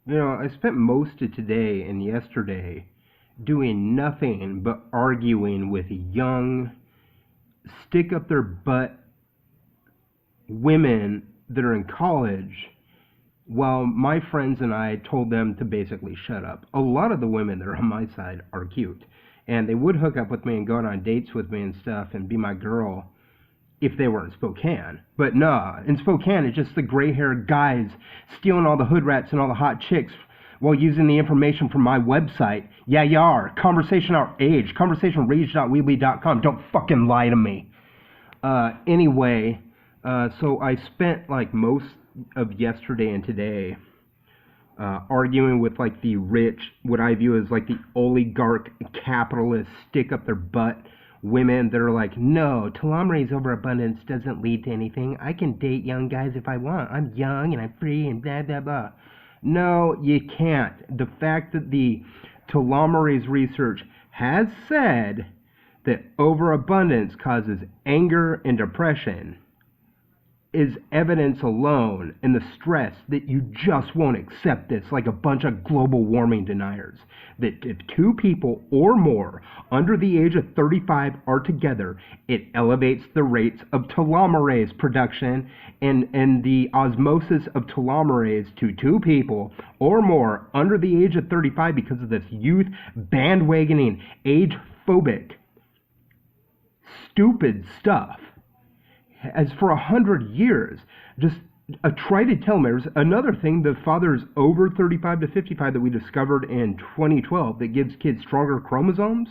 I spent most of today and yesterday doing nothing but arguing with young, stick up their butt women that are in college, while my friends and I told them to basically shut up. A lot of the women that are on my side are cute, and they would hook up with me and go out on dates with me and stuff and be my girl if they were in Spokane. But nah, in Spokane, it's just the gray-haired guys stealing all the hood rats and all the hot chicks while using the information from my website. Yeah, you are. Conversation Our Age. ConversationRage.weebly.com. Don't fucking lie to me. Anyway, so I spent like most of yesterday and today arguing with like the rich, what I view as like the oligarch capitalist stick up their butt women that are like, no, telomerase overabundance doesn't lead to anything. I can date young guys if I want. I'm young and I'm free and blah, blah, blah. No, you can't. The fact that the telomerase research has said that overabundance causes anger and depression is evidence alone in the stress that you just won't accept this, like a bunch of global warming deniers. That if two people or more under the age of 35 are together, it elevates the rates of telomerase production, and the osmosis of telomerase to two people or more under the age of 35 because of this youth bandwagoning, age phobic, stupid stuff. As for 100 years, just attrited telomeres. Another thing, the fathers over 35 to 55 that we discovered in 2012 that gives kids stronger chromosomes,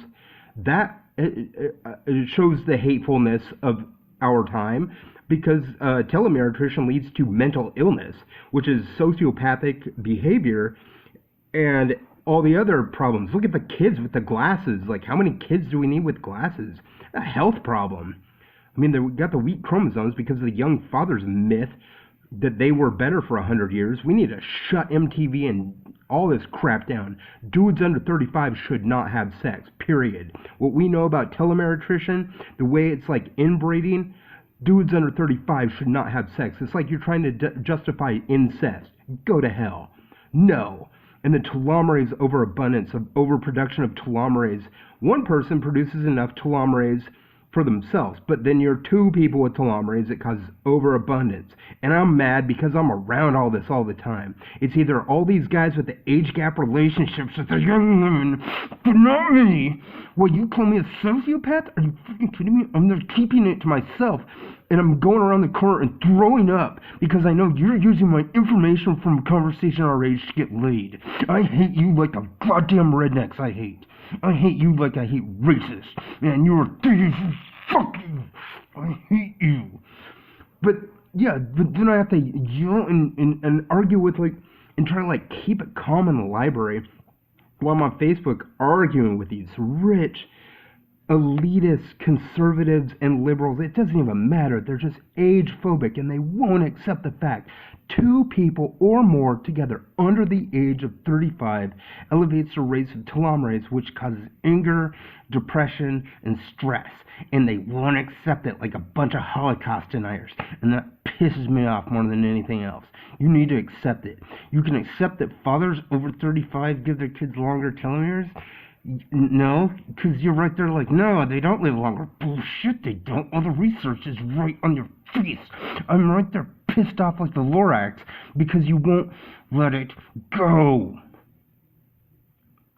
that it shows the hatefulness of our time, because telomere attrition leads to mental illness, which is sociopathic behavior and all the other problems. Look at the kids with the glasses. Like, how many kids do we need with glasses? A health problem. I mean, they got the weak chromosomes because of the young fathers myth that they were better for 100 years. We need to shut MTV and all this crap down. Dudes under 35 should not have sex, period. What we know about telomere attrition, the way it's like inbreeding, dudes under 35 should not have sex. It's like you're trying to justify incest. Go to hell. No. And the telomerase overabundance, of overproduction of telomerase. One person produces enough telomerase for themselves, but then you're two people with telomerase, it causes overabundance. And I'm mad because I'm around all this all the time. It's either all these guys with the age gap relationships with the young women, but not me. Well, you call me a sociopath? Are you fucking kidding me? I'm not keeping it to myself, and I'm going around the corner and throwing up because I know you're using my information from Conversation Our Age to get laid. I hate you like the goddamn rednecks I hate. I hate you like I hate racists. Man, you're a thief. Fuck you. I hate you. But yeah, but then I have to yell and argue with like, and try to like keep it calm in the library while I'm on Facebook arguing with these rich, elitist conservatives and liberals. It doesn't even matter. They're just age phobic and they won't accept the fact two people or more together under the age of 35 elevates the rates of telomerase, which causes anger, depression, and stress. And they won't accept it, like a bunch of Holocaust deniers. And that pisses me off more than anything else. You need to accept it. You can accept that fathers over 35 give their kids longer telomeres. No, because you're right there like, no, they don't live longer. Bullshit, they don't. All the research is right on your face. I'm right there pissed off like the Lorax because you won't let it go.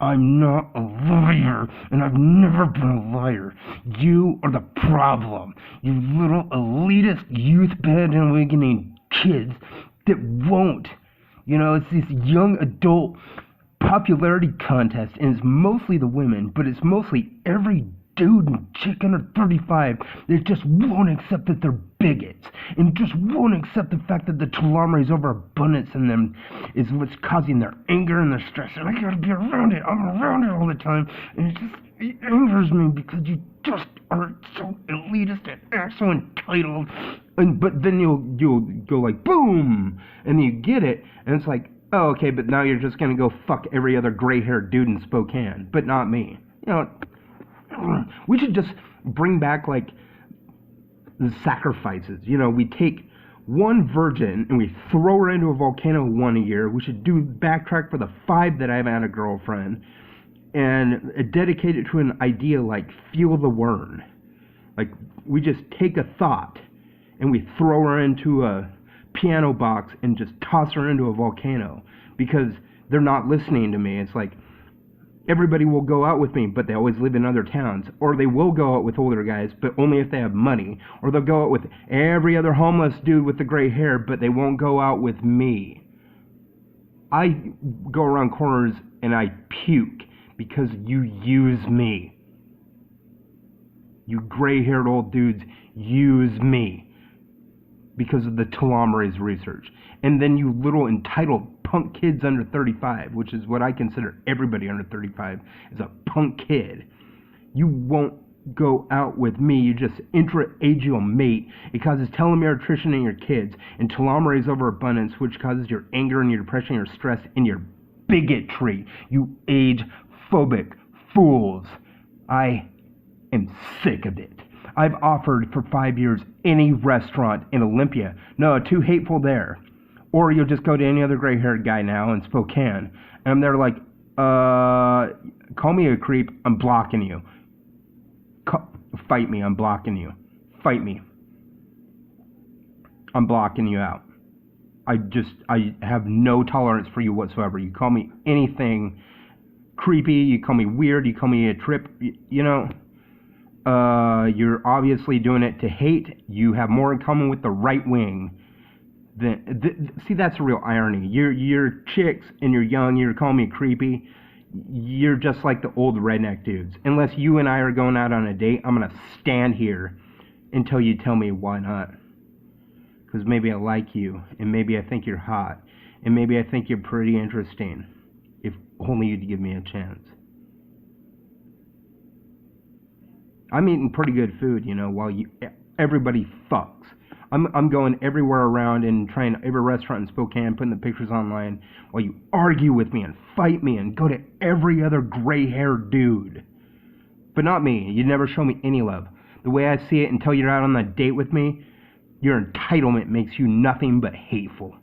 I'm not a liar, and I've never been a liar. You are the problem. You little elitist youth bandwagoning kids that won't. It's this young adult popularity contest, and it's mostly the women, but it's mostly every dude and chick under 35 that just won't accept that they're bigots, and just won't accept the fact that the telomerase overabundance in them is what's causing their anger and their stress. And I gotta be around it. I'm around it all the time, and it angers me because you just are so elitist and act so entitled. But then you'll go like boom, and you get it, and it's like, oh, okay, but now you're just gonna go fuck every other gray-haired dude in Spokane, but not me. We should just bring back like the sacrifices. We take one virgin and we throw her into a volcano one a year. We should do backtrack for the 5 that I haven't had a girlfriend, and dedicate it to an idea like feel the Wern. Like, we just take a thought and we throw her into a piano box and just toss her into a volcano because they're not listening to me. It's like, everybody will go out with me, but they always live in other towns. Or they will go out with older guys, but only if they have money. Or they'll go out with every other homeless dude with the gray hair, but they won't go out with me. I go around corners and I puke because you use me. You gray-haired old dudes use me because of the telomerase research. And then you little entitled punk kids under 35, which is what I consider everybody under 35, is a punk kid. You won't go out with me. You just intra-agial mate. It causes telomere attrition in your kids and telomerase overabundance, which causes your anger and your depression, your stress, and your bigotry. You age-phobic fools. I am sick of it. I've offered for 5 years any restaurant in Olympia. No, too hateful there. Or you'll just go to any other gray-haired guy now in Spokane, and they're like, call me a creep, I'm blocking you. Fight me, I'm blocking you. Fight me. I'm blocking you out. I have no tolerance for you whatsoever. You call me anything creepy, you call me weird, you call me a trip, you know, you're obviously doing it to hate. You have more in common with the right wing. See, that's a real irony. You're chicks and you're young, you're calling me creepy. You're just like the old redneck dudes. Unless you and I are going out on a date, I'm going to stand here until you tell me why not. Because maybe I like you, and maybe I think you're hot, and maybe I think you're pretty interesting. If only you'd give me a chance. I'm eating pretty good food, you know, while everybody fucks. I'm going everywhere around and trying every restaurant in Spokane, putting the pictures online, while you argue with me and fight me and go to every other gray-haired dude. But not me. You never show me any love. The way I see it, until you're out on that date with me, your entitlement makes you nothing but hateful.